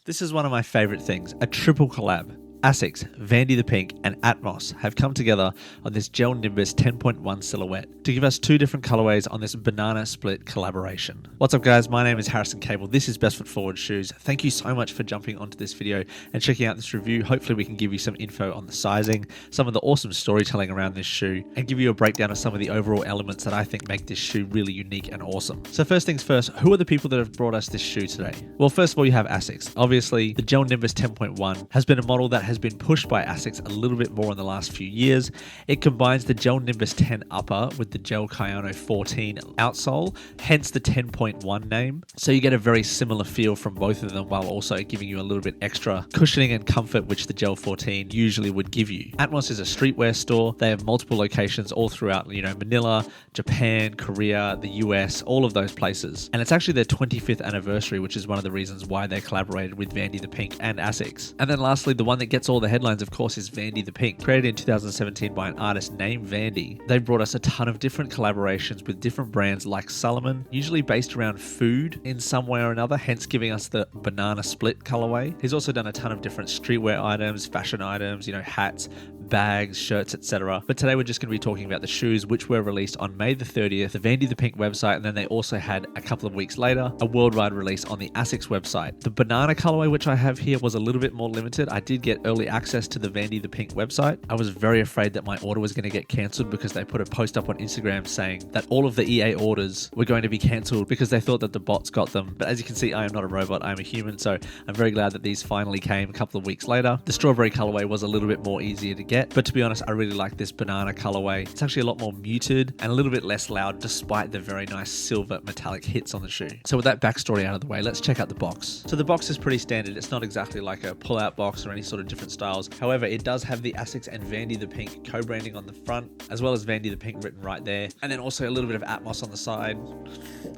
This is one of my favorite things, a triple collab. ASICS, VANDYTHEPINK, and Atmos have come together on this Gel Nimbus 10.1 silhouette to give us two different colorways on this banana split collaboration. What's up guys, my name is Harrison Cable, this is Best Foot Forward Shoes. Thank you so much for jumping onto this video and checking out this review. Hopefully we can give you some info on the sizing, some of the awesome storytelling around this shoe, and give you a breakdown of some of the overall elements that I think make this shoe really unique and awesome. So first things first, who are the people that have brought us this shoe today? Well, first of all, you have ASICS. Obviously, the Gel Nimbus 10.1 has been a model that has been pushed by ASICS a little bit more in the last few years. It combines the Gel Nimbus 10 upper with the Gel Kayano 14 outsole, hence the 10.1 name. So you get a very similar feel from both of them while also giving you a little bit extra cushioning and comfort which the Gel 14 usually would give you. Atmos is a streetwear store. They have multiple locations all throughout, Manila, Japan, Korea, the US, all of those places. And it's actually their 25th anniversary, which is one of the reasons why they collaborated with VANDYTHEPINK and ASICS. And then lastly, the one that gets all the headlines, of course, is VANDYTHEPINK. Created in 2017 by an artist named Vandy. They've brought us a ton of different collaborations with different brands like Salomon, usually based around food in some way or another, hence giving us the banana split colorway. He's also done a ton of different streetwear items, fashion items, hats, bags, shirts, etc. But today we're just going to be talking about the shoes, which were released on May the 30th, the VANDYTHEPINK website, and then they also had a couple of weeks later a worldwide release on the ASICS website. The banana colorway, which I have here, was a little bit more limited. I did get early access to the VANDYTHEPINK website. I was very afraid that my order was going to get cancelled because they put a post up on Instagram saying that all of the EA orders were going to be cancelled because they thought that the bots got them. But as you can see, I am not a robot, I'm a human, so I'm very glad that these finally came a couple of weeks later. The strawberry colorway was a little bit more easier to get, but to be honest, I really like this banana colorway. It's actually a lot more muted and a little bit less loud despite the very nice silver metallic hits on the shoe. So with that backstory out of the way, let's check out the box. So the box is pretty standard. It's not exactly like a pull-out box or any sort of different styles. However, it does have the ASICS and VANDYTHEPINK co-branding on the front, as well as VANDYTHEPINK written right there. And then also a little bit of Atmos on the side.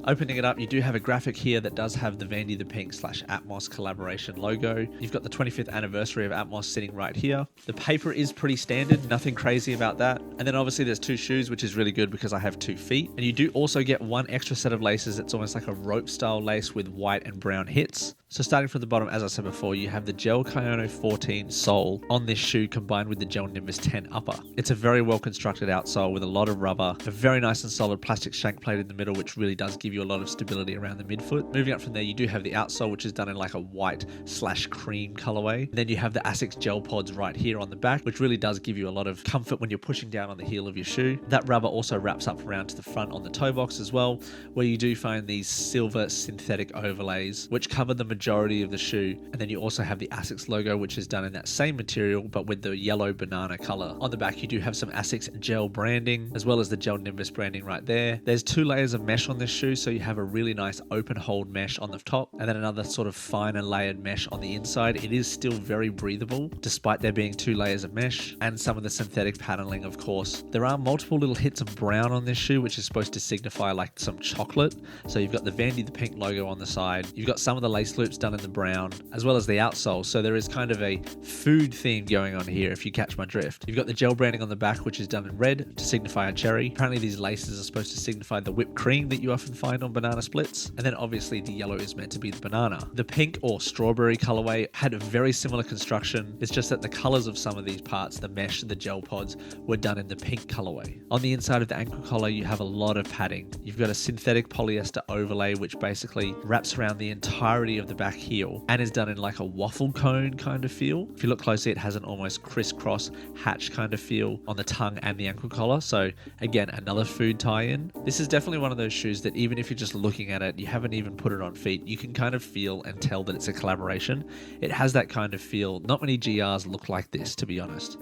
Opening it up, you do have a graphic here that does have the VANDYTHEPINK/Atmos collaboration logo. You've got the 25th anniversary of Atmos sitting right here. The paper is pretty standard, nothing crazy about that. And then obviously there's two shoes, which is really good because I have 2 feet. And you do also get one extra set of laces. It's almost like a rope style lace with white and brown hits. So starting from the bottom, as I said before, you have the Gel Kayano 14 sole on this shoe combined with the Gel Nimbus 10 upper. It's a very well constructed outsole with a lot of rubber, a very nice and solid plastic shank plate in the middle, which really does give you a lot of stability around the midfoot. Moving up from there, you do have the outsole, which is done in like a white/cream colorway. And then you have the ASICS gel pods right here on the back, which really does give you a lot of comfort when you're pushing down on the heel of your shoe. That rubber also wraps up around to the front on the toe box as well, where you do find these silver synthetic overlays, which cover the majority of the shoe. And then you also have the ASICS logo, which is done in that same material but with the yellow banana color. On the back, you do have some ASICS gel branding as well as the Gel Nimbus branding right there. There's 2 layers of mesh on this shoe, so you have a really nice open hold mesh on the top and then another sort of finer layered mesh on the inside. It is still very breathable despite there being 2 layers of mesh and some of the synthetic paneling, of course. There are multiple little hits of brown on this shoe, which is supposed to signify like some chocolate. So you've got the VANDYTHEPINK logo on the side. You've got some of the lace loops done in the brown, as well as the outsole. So there is kind of a food theme going on here, if you catch my drift. You've got the gel branding on the back, which is done in red to signify a cherry. Apparently these laces are supposed to signify the whipped cream that you often find on banana splits. And then obviously the yellow is meant to be the banana. The pink or strawberry colorway had a very similar construction. It's just that the colors of some of these parts, the mesh, the gel pods, were done in the pink colorway. On the inside of the ankle collar, you have a lot of padding. You've got a synthetic polyester overlay, which basically wraps around the entirety of the back heel and is done in like a waffle cone kind of feel. If you look closely, it has an almost crisscross hatch kind of feel on the tongue and the ankle collar. So again, another food tie-in. This is definitely one of those shoes that even if you're just looking at it, you haven't even put it on feet, you can kind of feel and tell that it's a collaboration. It has that kind of feel. Not many GRs look like this, to be honest.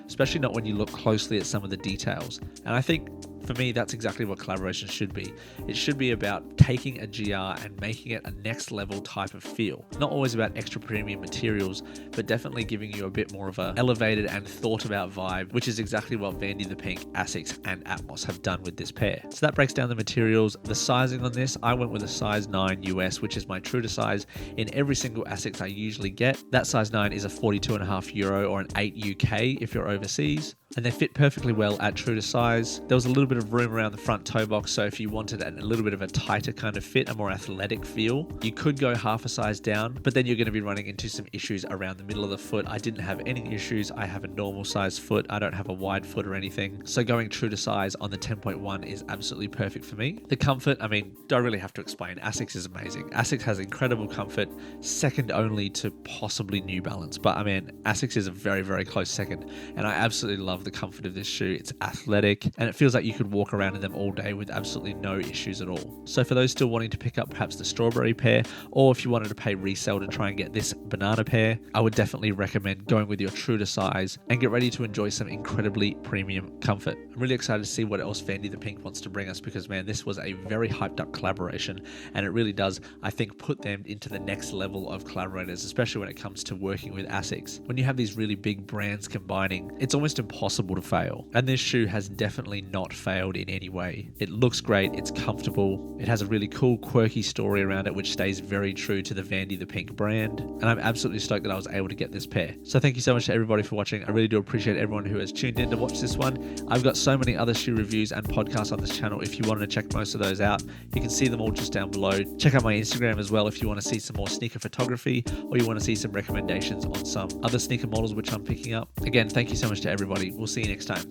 Especially not when you look closely at some of the details. And I think for me, that's exactly what collaboration should be. It should be about taking a GR and making it a next level type of feel. Not always about extra premium materials, but definitely giving you a bit more of a elevated and thought about vibe, which is exactly what VANDYTHEPINK, ASICS and Atmos have done with this pair. So that breaks down the materials. The sizing on this, I went with a size 9 US, which is my true to size in every single ASICS I usually get. That size 9 is a €42.5 or an 8 UK if you're overseas. and they fit perfectly well at true to size. There was a little bit of room around the front toe box, so if you wanted a little bit of a tighter kind of fit, a more athletic feel, you could go half a size down, but then you're going to be running into some issues around the middle of the foot. I didn't have any issues. I have a normal size foot. I don't have a wide foot or anything. So going true to size on the 10.1 is absolutely perfect for me. The comfort, I mean, don't really have to explain. ASICS is amazing. ASICS has incredible comfort, second only to possibly New Balance. But I mean, ASICS is a very, very close second. And I absolutely love the comfort of this shoe. It's athletic and it feels like you could walk around in them all day with absolutely no issues at all. So for those still wanting to pick up perhaps the strawberry pair, or if you wanted to pay resale to try and get this banana pair, I would definitely recommend going with your true to size and get ready to enjoy some incredibly premium comfort. I'm really excited to see what else VANDYTHEPINK wants to bring us because, man, this was a very hyped up collaboration and it really does, I think, put them into the next level of collaborators, especially when it comes to working with ASICS. When you have these really big brands combining, it's almost impossible to fail. And this shoe has definitely not failed in any way. It looks great, it's comfortable, it has a really cool, quirky story around it which stays very true to the VANDYTHEPINK brand, and I'm absolutely stoked that I was able to get this pair. So thank you so much to everybody for watching. I really do appreciate everyone who has tuned in to watch this one. I've got so many other shoe reviews and podcasts on this channel. If you wanted to check most of those out, you can see them all just down below. Check out my Instagram as well if you want to see some more sneaker photography or you want to see some recommendations on some other sneaker models which I'm picking up. Again, thank you so much to everybody. We'll see you next time.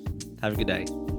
Have a good day.